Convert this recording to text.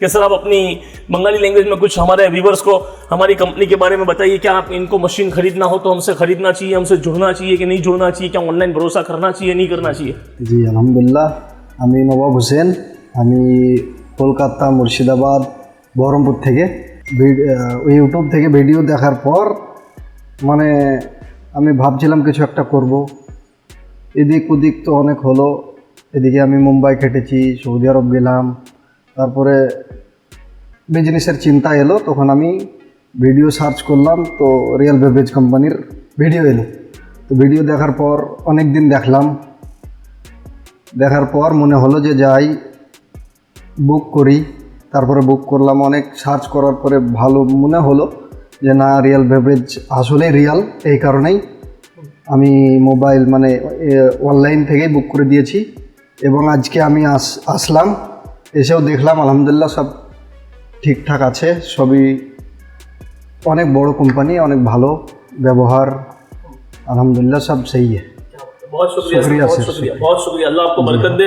कि सर आप अपनी बंगाली लैंग्वेज में कुछ हमारे व्यूवर्स को हमारी कंपनी के बारे में बताइए। क्या आप इनको मशीन खरीदना हो तो हमसे खरीदना चाहिए, हमसे जुड़ना चाहिए कि नहीं जुड़ना चाहिए, क्या ऑनलाइन भरोसा करना चाहिए नहीं करना चाहिए? জি আলহামদুলিল্লাহ, আমি নবাব হোসেন, আমি কলকাতা মুর্শিদাবাদ বহরমপুর থেকে ইউটিউব থেকে ভিডিও দেখার পর মানে আমি ভাবছিলাম কিছু একটা করব। এদিক ওদিক তো অনেক হলো, এদিকে আমি মুম্বাই কেটেছি, সৌদি আরব গেলাম, তারপরে বিজনেসের চিন্তা এলো, তখন আমি ভিডিও সার্চ করলাম, তো রিয়েল বেভারেজ কোম্পানির ভিডিও এলো। তো ভিডিও দেখার পর অনেক দিন দেখলাম, দেখার পর মনে হলো যে যাই বুক করি। তারপরে বুক করলাম, অনেক সার্চ করার পরে ভালো মনে হলো যে না, রিয়েল বেভারেজ আসলেই রিয়াল। এই কারণেই আমি মোবাইল মানে অনলাইন থেকেই বুক করে দিয়েছি এবং আজকে আমি আসলাম, এসেও দেখলাম আলহামদুলিল্লাহ সব ঠিকঠাক আছে। সবই অনেক বড় কোম্পানি, অনেক ভালো ব্যবহার, আলহামদুলিল্লাহ সব সही है। बहुत शुक्रिया, बहुत शुक्रिया, बहुत शुक्रिया। अल्लाह आपको बरकत दे।